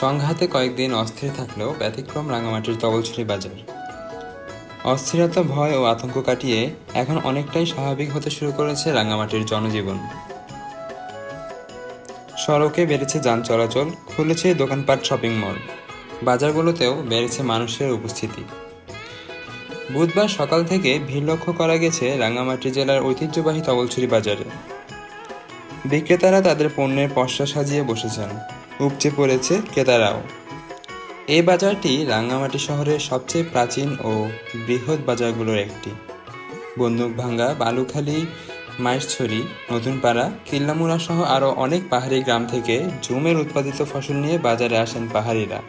সংঘাতে কয়েকদিন অস্থির থাকলেও ব্যতিক্রম রাঙামাটির তবলছড়ি বাজার। অস্থিরতা, ভয় ও আতঙ্ক কাটিয়ে এখন অনেকটাই স্বাভাবিক হতে শুরু করেছে রাঙামাটির জনজীবন। সড়কে বেড়েছে যান চলাচল, খুলেছে দোকানপাট, শপিং মল, বাজারগুলোতেও বেড়েছে মানুষের উপস্থিতি। বুধবার সকাল থেকে ভিড় লক্ষ্য করা গেছে রাঙামাটি জেলার ঐতিহ্যবাহী তবলছড়ি বাজারে। বিক্রেতারা তাদের পণ্যের পসরা সাজিয়ে বসেছেন, উপচে পড়েছে ক্রেতারাও। এই বাজারটি রাঙামাটি শহরের সবচেয়ে প্রাচীন ও বৃহৎ বাজারগুলোর একটি। বন্দুকভাঙ্গা, বালুখালী, মাইরছড়ি, নতুনপাড়া, কিল্লামুড়া সহ আরও অনেক পাহাড়ি গ্রাম থেকে ঝুমের উৎপাদিত ফসল নিয়ে বাজারে আসেন পাহাড়িরা।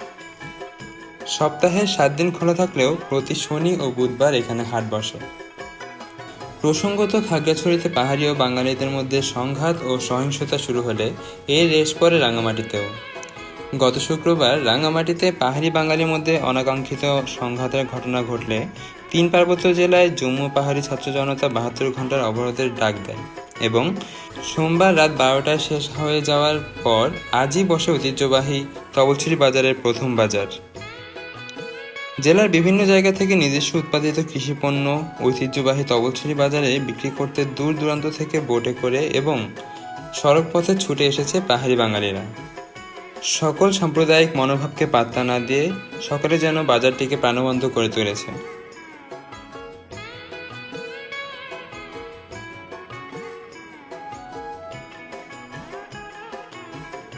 সপ্তাহে 7 দিন খোলা থাকলেও প্রতি শনি ও বুধবার এখানে হাট বসে। প্রসঙ্গত, খাগড়াছড়িতে পাহাড়ি ও বাঙালিদের মধ্যে সংঘাত ও সহিংসতা শুরু হলে এর রেশ পড়ে রাঙামাটিতেও। গত শুক্রবার রাঙামাটিতে পাহাড়ি বাঙালির মধ্যে অনাকাঙ্ক্ষিত সংঘাতের ঘটনা ঘটলে 3 পার্বত্য জেলায় জম্মু পাহাড়ি ছাত্র জনতা 72 ঘন্টার অবরোধের ডাক দেয় এবং সোমবার রাত 12টায় শেষ হয়ে যাওয়ার পর আজই বসে ঐতিহ্যবাহী তবলছড়ি বাজারের প্রথম বাজার। জেলার বিভিন্ন জায়গা থেকে নিজস্ব উৎপাদিত কৃষিপণ্য ঐতিহ্যবাহী তবলছড়ি বাজারে বিক্রি করতে দূর দূরান্ত থেকে বোটে করে এবং সড়ক পথে ছুটে এসেছে পাহাড়ি বাঙালিরা। সকল সাম্প্রদায়িক মনোভাবকে পাত্তা না দিয়ে সকলে যেন বাজারটিকে প্রাণবন্ত করে তুলেছে।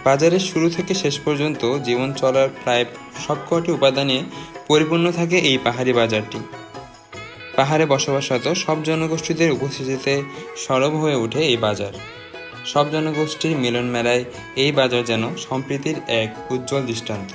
বাজারের শুরু থেকে শেষ পর্যন্ত জীবন চলার প্রায় সবকটি উপাদানে পরিপূর্ণ থাকে এই পাহাড়ি বাজারটি। পাহাড়ে বসবাসরত সব জনগোষ্ঠীদের উপস্থিতিতে সরব হয়ে ওঠে এই বাজার। সব জনগোষ্ঠীর মিলন মেলায় এই বাজার যেন সম্প্রীতির এক উজ্জ্বল দৃষ্টান্ত।